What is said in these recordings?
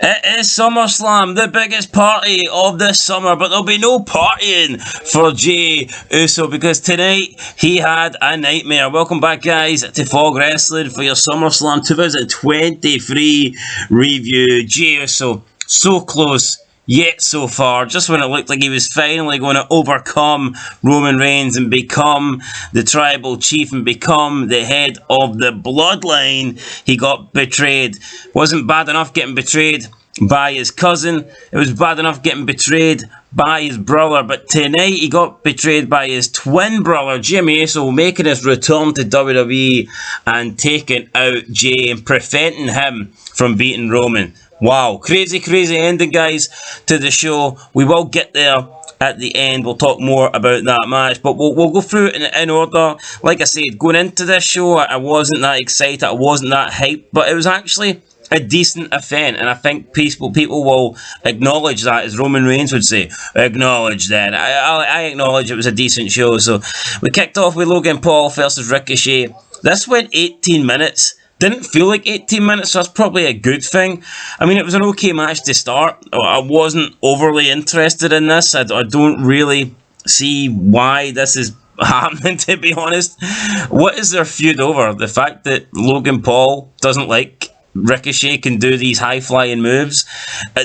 It is SummerSlam, the biggest party of the summer, but there'll be no partying for Jey Uso because tonight he had a nightmare. Welcome back, guys, to Fog Wrestling for your SummerSlam 2023 review. Jey Uso, so close, yet so far. Just when it looked like he was finally going to overcome Roman Reigns and become the tribal chief and become the head of the bloodline, he got betrayed. Wasn't bad enough getting betrayed by his cousin. It was bad enough getting betrayed by his brother, but tonight he got betrayed by his twin brother, Jimmy Uso, making his return to WWE and taking out Jey and preventing him from beating Roman. Wow, crazy ending, guys, to the show. We will get there at the end. We'll talk more about that match, but we'll go through it in order. Like I said, going into this show, I wasn't that excited, I wasn't that hyped, but it was actually a decent event, and I think people will acknowledge that, as Roman Reigns would say. Acknowledge that. I acknowledge it was a decent show. So we kicked off with Logan Paul versus Ricochet. This went 18 minutes. Didn't feel like 18 minutes, so that's probably a good thing. I mean, it was an okay match to start. I wasn't overly interested in this. I don't really see why this is happening, to be honest. What is their feud over? The fact that Logan Paul doesn't like Ricochet can do these high-flying moves.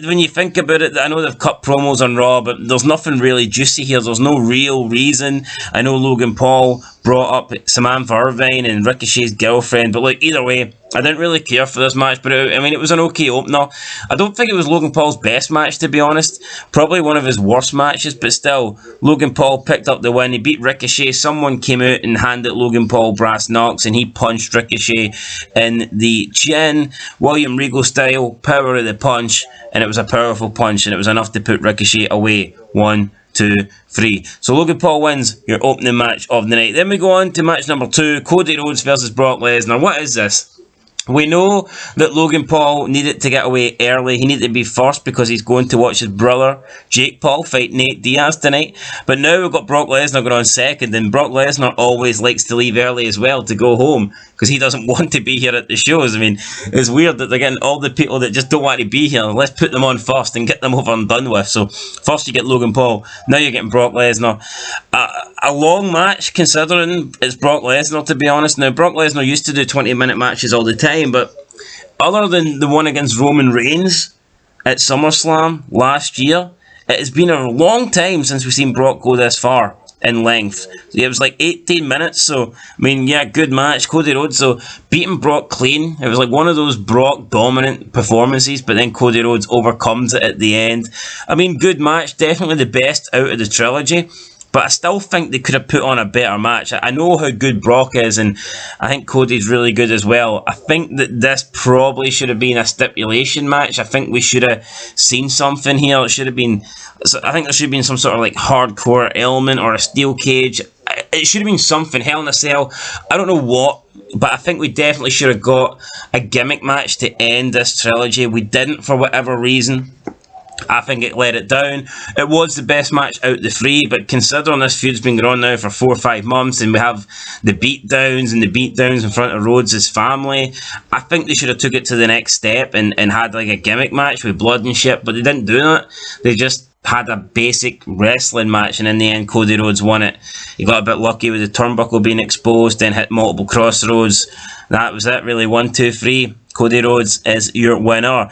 When you think about it, I know they've cut promos on Raw, but there's nothing really juicy here. There's no real reason. I know Logan Paul brought up Samantha Irvine and Ricochet's girlfriend, but like, either way, I didn't really care for this match, but it was an okay opener. I don't think it was Logan Paul's best match, to be honest. Probably one of his worst matches, but still, Logan Paul picked up the win. He beat Ricochet. Someone came out and handed Logan Paul brass knucks, and he punched Ricochet in the chin. William Regal style, power of the punch, and it was a powerful punch, and it was enough to put Ricochet away. 1, 2, 3. So Logan Paul wins your opening match of the night. Then we go on to match number 2, Cody Rhodes versus Brock Lesnar. What is this? We know that Logan Paul needed to get away early. He needed to be first because he's going to watch his brother, Jake Paul, fight Nate Diaz tonight. But now we've got Brock Lesnar going on second, and Brock Lesnar always likes to leave early as well to go home because he doesn't want to be here at the shows. I mean, it's weird that they're getting all the people that just don't want to be here. Let's put them on first and get them over and done with. So first you get Logan Paul, now you're getting Brock Lesnar. A long match considering it's Brock Lesnar, to be honest. Now, Brock Lesnar used to do 20-minute matches all the time, but other than the one against Roman Reigns at SummerSlam last year, it has been a long time since we've seen Brock go this far in length. It was like 18 minutes, so, I mean, yeah, good match. Cody Rhodes, so beating Brock clean. It was like one of those Brock dominant performances, but then Cody Rhodes overcomes it at the end. I mean, good match, definitely the best out of the trilogy. But I still think they could have put on a better match. I know how good Brock is, and I think Cody's really good as well. I think that this probably should have been a stipulation match. I think we should have seen something here. It should have been, I think there should have been some sort of like hardcore element or a steel cage. It should have been something. Hell in a Cell. I don't know what, but I think we definitely should have got a gimmick match to end this trilogy. We didn't for whatever reason. I think it let it down. It was the best match out the three, but considering this feud's been going on now for 4 or 5 months, and we have the beatdowns in front of Rhodes' family, I think they should have took it to the next step and had like a gimmick match with blood and shit, but they didn't do that. They just had a basic wrestling match, and in the end Cody Rhodes won it. He got a bit lucky with the turnbuckle being exposed, then hit multiple crossroads. That was it really. 1, 2, 3. Cody Rhodes is your winner.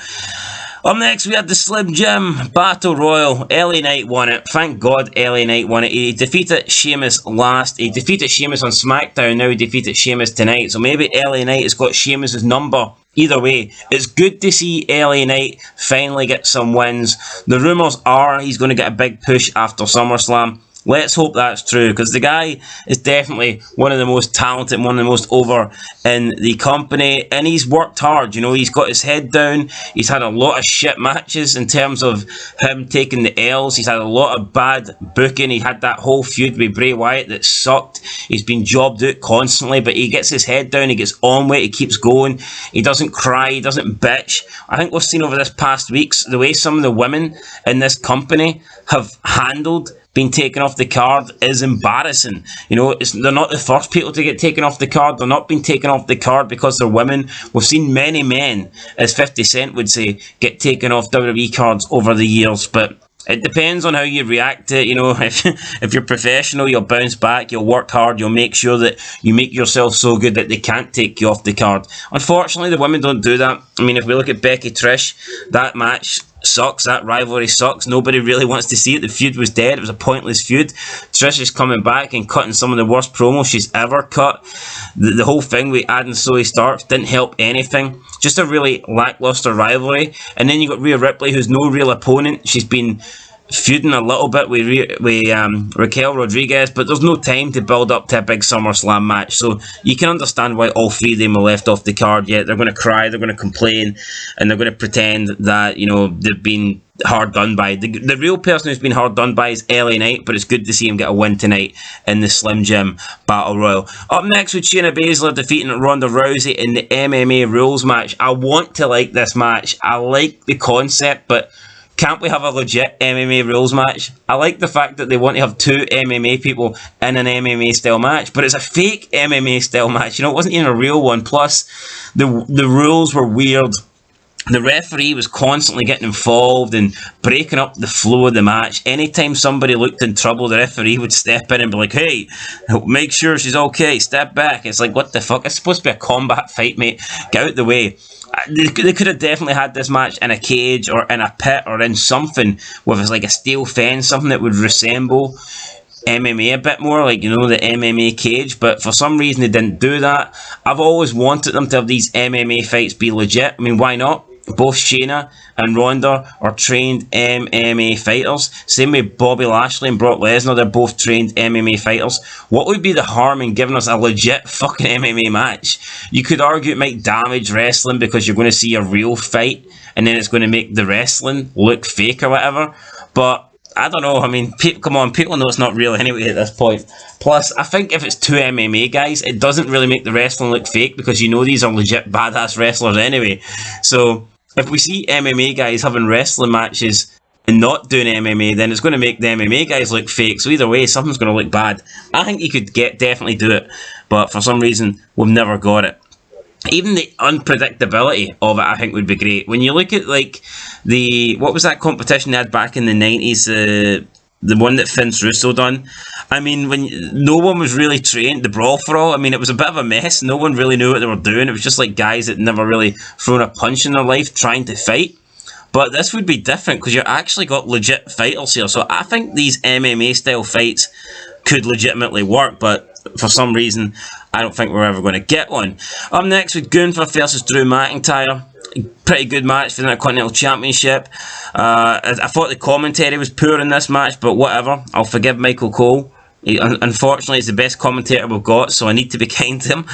Up next, we had the Slim Jim Battle Royal. LA Knight won it. Thank God LA Knight won it. He defeated Sheamus last. He defeated Sheamus on SmackDown. Now he defeated Sheamus tonight. So maybe LA Knight has got Sheamus' number. Either way, it's good to see LA Knight finally get some wins. The rumours are he's going to get a big push after SummerSlam. Let's hope that's true, because the guy is definitely one of the most talented, one of the most over in the company, and he's worked hard. You know, he's got his head down. He's had a lot of shit matches in terms of him taking the L's. He's had a lot of bad booking. He had that whole feud with Bray Wyatt that sucked. He's been jobbed out constantly, but he gets his head down. He gets on with it. He keeps going. He doesn't cry. He doesn't bitch. I think we've seen over this past weeks the way some of the women in this company have handled being taken off the card is embarrassing. You know, they're not the first people to get taken off the card. They're not being taken off the card because they're women. We've seen many men, as 50 Cent would say, get taken off WWE cards over the years, but it depends on how you react to it. You know, if you're professional, you'll bounce back, you'll work hard, you'll make sure that you make yourself so good that they can't take you off the card. Unfortunately, the women don't do that. I mean, if we look at Becky Trish, that match sucks, that rivalry sucks. Nobody really wants to see it. The feud was dead. It was a pointless feud. Trish is coming back and cutting some of the worst promos she's ever cut. The whole thing with adding Zoe Starks didn't help anything. Just a really lackluster rivalry. And then you got Rhea Ripley, who's no real opponent. She's been feuding a little bit with Raquel Rodriguez, but there's no time to build up to a big SummerSlam match. So you can understand why all three of them are left off the card. Yet they're going to cry, they're going to complain, and they're going to pretend that, you know, they've been hard done by. The real person who's been hard done by is LA Knight, but it's good to see him get a win tonight in the Slim Jim Battle Royal. Up next with Shayna Baszler defeating Ronda Rousey in the MMA rules match. I want to like this match. I like the concept, but can't we have a legit MMA rules match? I like the fact that they want to have two MMA people in an MMA style match, but it's a fake MMA style match. You know, it wasn't even a real one. Plus, the rules were weird. The referee was constantly getting involved and breaking up the flow of the match. Anytime somebody looked in trouble, the referee would step in and be like, hey, make sure she's okay, step back. It's like, what the fuck? It's supposed to be a combat fight, mate. Get out the way. They could have definitely had this match in a cage or in a pit or in something with like a steel fence, something that would resemble MMA a bit more, like, you know, the MMA cage, but for some reason they didn't do that. I've always wanted them to have these MMA fights be legit. I mean, why not? Both Shayna and Ronda are trained MMA fighters. Same with Bobby Lashley and Brock Lesnar, they're both trained MMA fighters. What would be the harm in giving us a legit fucking MMA match? You could argue it might damage wrestling because you're going to see a real fight and then it's going to make the wrestling look fake or whatever, but I don't know. I mean, come on, people know it's not real anyway at this point. Plus, I think if it's two MMA guys, it doesn't really make the wrestling look fake because you know these are legit badass wrestlers anyway. So if we see MMA guys having wrestling matches and not doing MMA, then it's going to make the MMA guys look fake. So either way, something's going to look bad. I think you could definitely do it, but for some reason, we've never got it. Even the unpredictability of it, I think, would be great. When you look at, like, what was that competition they had back in the 90s? The one that Vince Russo done. I mean, when no one was really trained, the Brawl for All, I mean, it was a bit of a mess. No one really knew what they were doing. It was just like guys that never really thrown a punch in their life trying to fight. But this would be different because you actually got legit fighters here. So I think these MMA style fights could legitimately work, but for some reason, I don't think we're ever going to get one. Up next with Gunther versus Drew McIntyre. Pretty good match for the Intercontinental Championship. I thought the commentary was poor in this match, but whatever. I'll forgive Michael Cole. Unfortunately, he's the best commentator we've got, so I need to be kind to him.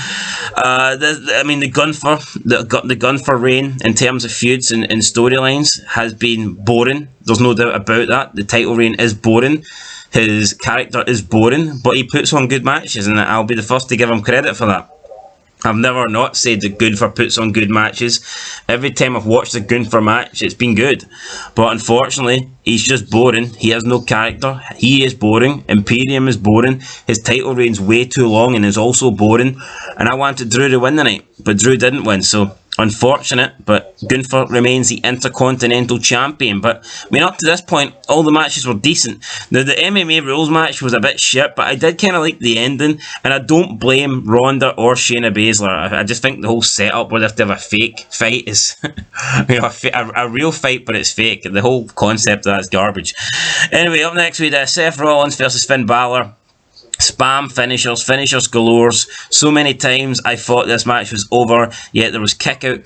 The Gunther reign in terms of feuds and storylines has been boring. There's no doubt about that. The title reign is boring. His character is boring, but he puts on good matches, and I'll be the first to give him credit for that. I've never not said that Gunther puts on good matches. Every time I've watched a Gunther match, it's been good. But unfortunately, he's just boring. He has no character. He is boring. Imperium is boring. His title reign's way too long and is also boring. And I wanted Drew to win tonight, but Drew didn't win, so unfortunate, but Gunther remains the Intercontinental Champion. But I mean, up to this point, all the matches were decent. Now, the MMA rules match was a bit shit, but I did kind of like the ending, and I don't blame Ronda or Shayna Baszler. I just think the whole setup where they have to have a fake fight is, you know, a real fight, but it's fake. The whole concept of that's garbage. Anyway, up next we had Seth Rollins versus Finn Balor. Spam finishers galores. So many times I thought this match was over, yet there was kick out.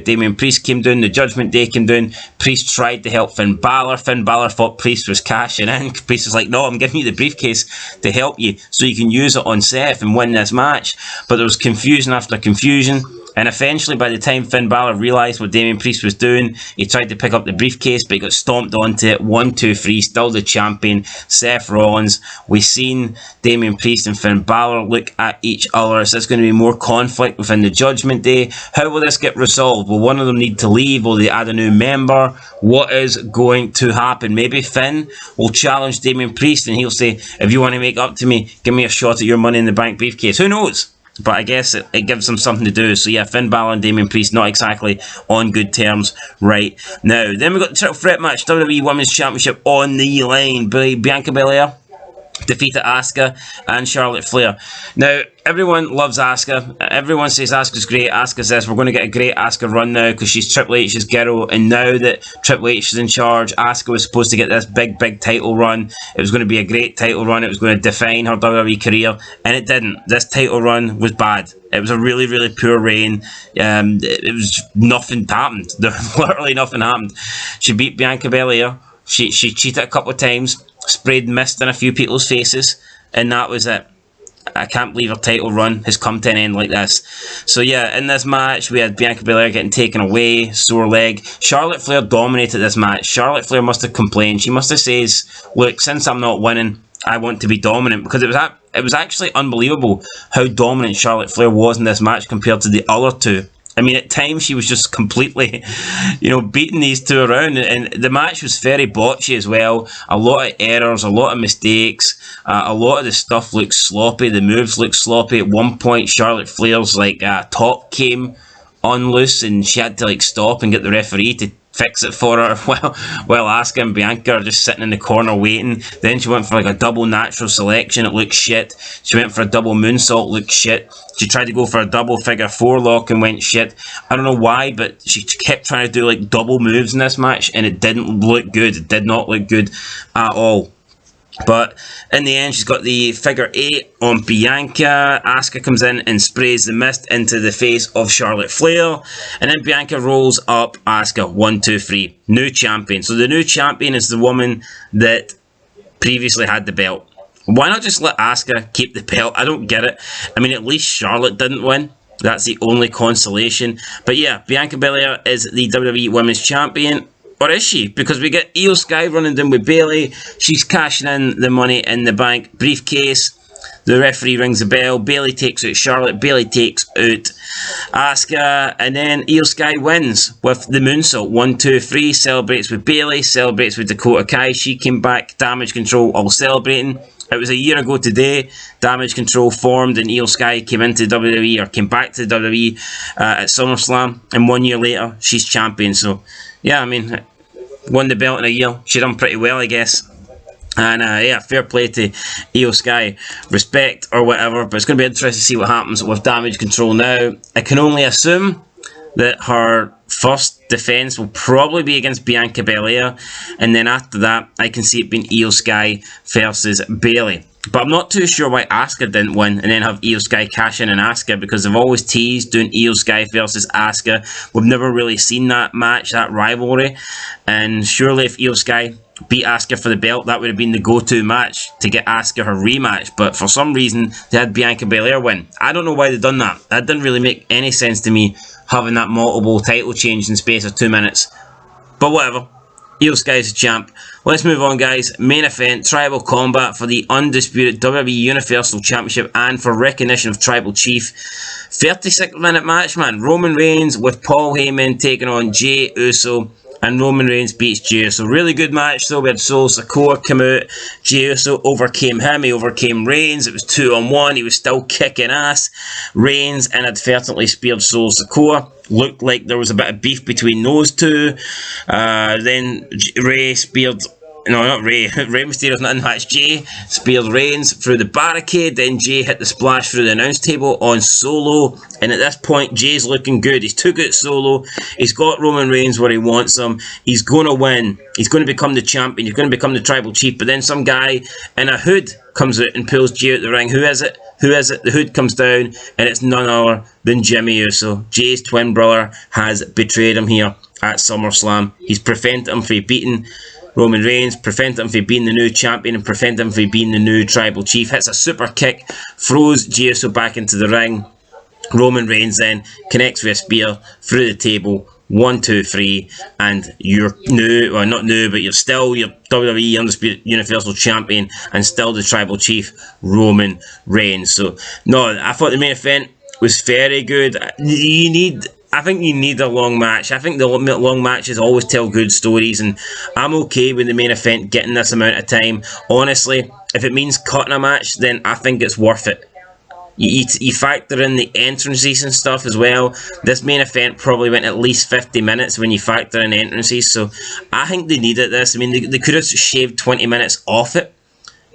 Damian Priest came down, the Judgment Day came down. Priest tried to help Finn Balor. Finn Balor thought Priest was cashing in. Priest was like, no, I'm giving you the briefcase to help you so you can use it on Seth and win this match. But there was confusion after confusion. And eventually, by the time Finn Balor realised what Damian Priest was doing, he tried to pick up the briefcase, but he got stomped onto it. 1, 2, 3, still the champion, Seth Rollins. We've seen Damian Priest and Finn Balor look at each other. So there's going to be more conflict within the Judgment Day. How will this get resolved? Will one of them need to leave? Will they add a new member? What is going to happen? Maybe Finn will challenge Damian Priest and he'll say, if you want to make up to me, give me a shot at your Money in the Bank briefcase. Who knows? But I guess it gives them something to do. So yeah, Finn Balor and Damian Priest not exactly on good terms right now. Then we've got the triple threat match, WWE Women's Championship on the line. Bianca Belair defeated Asuka and Charlotte Flair. Now, everyone loves Asuka. Everyone says Asuka's great. Asuka says we're going to get a great Asuka run now because she's Triple H's girl. And now that Triple H is in charge, Asuka was supposed to get this big title run. It was going to be a great title run. It was going to define her WWE career. And it didn't. This title run was bad. It was a really poor reign. It was nothing happened. Literally nothing happened. She beat Bianca Belair. She cheated a couple of times. Sprayed mist in a few people's faces, and that was it. I can't believe her title run has come to an end like this. So yeah, in this match, we had Bianca Belair getting taken away, sore leg. Charlotte Flair dominated this match. Charlotte Flair must have complained. She must have said, look, since I'm not winning, I want to be dominant, because it was actually unbelievable how dominant Charlotte Flair was in this match compared to the other two. I mean, at times she was just completely, beating these two around, and the match was very botchy as well. A lot of errors, a lot of mistakes, a lot of the stuff looked sloppy. The moves looked sloppy. At one point, Charlotte Flair's top came unloose, and she had to stop and get the referee to fix it for her while Asuka and Bianca are just sitting in the corner waiting. Then she went for a double natural selection. It looked shit. She went for a double moonsault. Looked shit. She tried to go for a double figure 4 lock and went shit. I don't know why, but she kept trying to do double moves in this match, and it didn't look good. It did not look good at all. But in the end, she's got the figure 8 on Bianca. Asuka comes in and sprays the mist into the face of Charlotte Flair. And then Bianca rolls up Asuka. 1, 2, 3. New champion. So the new champion is the woman that previously had the belt. Why not just let Asuka keep the belt? I don't get it. I mean, at least Charlotte didn't win. That's the only consolation. But yeah, Bianca Belair is the WWE Women's Champion. Or is she? Because we get Io Sky running down with Bayley. She's cashing in the Money in the Bank briefcase. The referee rings the bell. Bayley takes out Charlotte. Bayley takes out Asuka. And then Io Sky wins with the moonsault. 1, 2, 3. Celebrates with Bayley. Celebrates with Dakota Kai. She came back. Damage Control all celebrating. It was a year ago today. Damage Control formed and Io Sky came into WWE, or came back to WWE at SummerSlam. And 1 year later, she's champion. So yeah, I mean, won the belt in a year. She done pretty well, I guess. And yeah, fair play to Io Sky. Respect or whatever. But it's going to be interesting to see what happens with Damage Control now. I can only assume that her first defence will probably be against Bianca Belair. And then after that, I can see it being Io Sky versus Bayley. But I'm not too sure why Asuka didn't win and then have Io Sky cash in and Asuka, because they've always teased doing Io Sky versus Asuka. We've never really seen that match, that rivalry. And surely if Io Sky beat Asuka for the belt, that would have been the go-to match to get Asuka her rematch. But for some reason, they had Bianca Belair win. I don't know why they've done that. That didn't really make any sense to me, having that multiple title change in space of 2 minutes. But whatever. Io Sky's a champ. Let's move on, guys. Main event, Tribal Combat for the undisputed WWE Universal Championship and for recognition of Tribal Chief. 36-minute match, man. Roman Reigns with Paul Heyman taking on Jey Uso. And Roman Reigns beats Jey Uso. Really good match though. We had Solo Sikoa come out. Jey Uso overcame him. He overcame Reigns. It was 2-on-1. He was still kicking ass. Reigns inadvertently speared Solo Sikoa. Looked like there was a bit of beef between those two. Then Rey speared... No, not Rey. Rey Mysterio's not in the match. Jey speared Reigns through the barricade. Then Jey hit the splash through the announce table on Solo. And at this point, Jey's looking good. He's took out Solo. He's got Roman Reigns where he wants him. He's going to win. He's going to become the champion. He's going to become the Tribal Chief. But then some guy in a hood comes out and pulls Jey out the ring. Who is it? Who is it? The hood comes down, and it's none other than Jimmy Uso. Jey's twin brother has betrayed him here at SummerSlam. He's prevented him from beating Roman Reigns, prevented him from being the new champion, and prevented him from being the new Tribal Chief. Hits a super kick, throws Jey Uso back into the ring. Roman Reigns then connects with a spear through the table. 1, 2, 3, and you're new, well not new, but you're still your WWE Undisputed Universal Champion and still the Tribal Chief, Roman Reigns. So, no, I thought the main event was very good. I think you need a long match. I think the long matches always tell good stories, and I'm okay with the main event getting this amount of time. Honestly, if it means cutting a match, then I think it's worth it. You factor in the entrances and stuff as well. This main event probably went at least 50 minutes when you factor in entrances. So I think they needed this. I mean, they could have shaved 20 minutes off it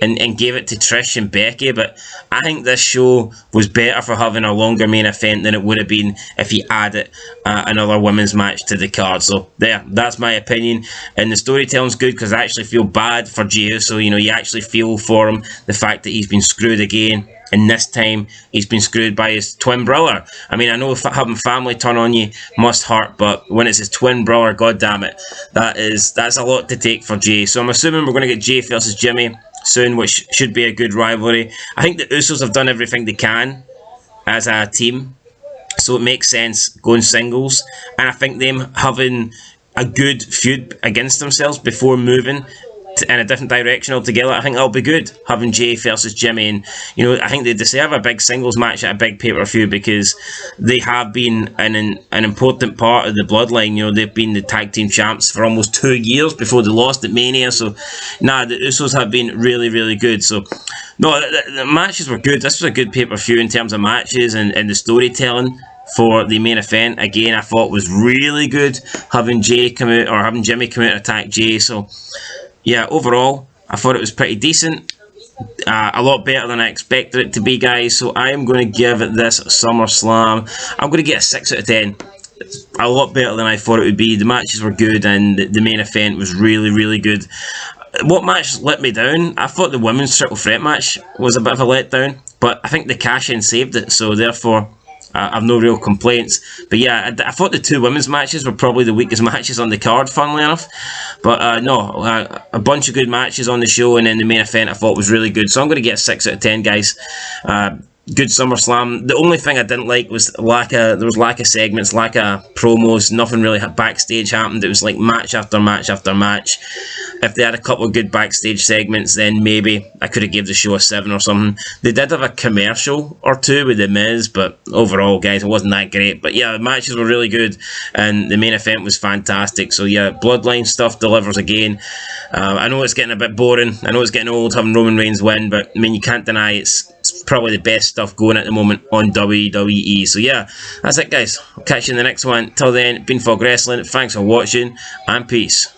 and gave it to Trish and Becky. But I think this show was better for having a longer main event than it would have been if you added another women's match to the card. So that's my opinion. And the storytelling's good because I actually feel bad for Jey Uso. You know, you actually feel for him. The fact that he's been screwed again. And this time, he's been screwed by his twin brother. I mean, I know having family turn on you must hurt, but when it's his twin brother, god damn it, that's a lot to take for Jey. So I'm assuming we're going to get Jey versus Jimmy soon, which should be a good rivalry. I think the Usos have done everything they can as a team, so it makes sense going singles. And I think them having a good feud against themselves before moving in a different direction altogether, I think that'll be good, having Jey versus Jimmy. And you know, I think they deserve a big singles match at a big pay-per-view because they have been an important part of the bloodline. You know, they've been the tag team champs for almost 2 years before they lost at Mania. So the Usos have been really, really good. So no, the matches were good. This was a good pay-per-view in terms of matches and the storytelling for the main event. Again, I thought was really good having Jimmy come out and attack Jey. So yeah, overall, I thought it was pretty decent. A lot better than I expected it to be, guys. So I am going to give this SummerSlam, I'm going to get a 6 out of 10. It's a lot better than I thought it would be. The matches were good and the main event was really, really good. What match let me down? I thought the women's triple threat match was a bit of a letdown, but I think the cash-in saved it, so therefore I've no real complaints. But yeah, I thought the 2 women's matches were probably the weakest matches on the card, funnily enough. But a bunch of good matches on the show, and then the main event I thought was really good. So I'm going to get a 6 out of 10, guys. Good SummerSlam. The only thing I didn't like was there was lack of segments, lack of promos. Nothing really backstage happened. It was like match after match after match. If they had a couple of good backstage segments, then maybe I could have given the show a 7 or something. They did have a commercial or 2 with The Miz, but overall, guys, it wasn't that great. But yeah, the matches were really good, and the main event was fantastic. So yeah, Bloodline stuff delivers again. I know it's getting a bit boring. I know it's getting old having Roman Reigns win, but I mean, you can't deny it's probably the best stuff going at the moment on WWE. So yeah, that's it, guys. I'll catch you in the next one. Till then, been Fog Wrestling. Thanks for watching, and peace.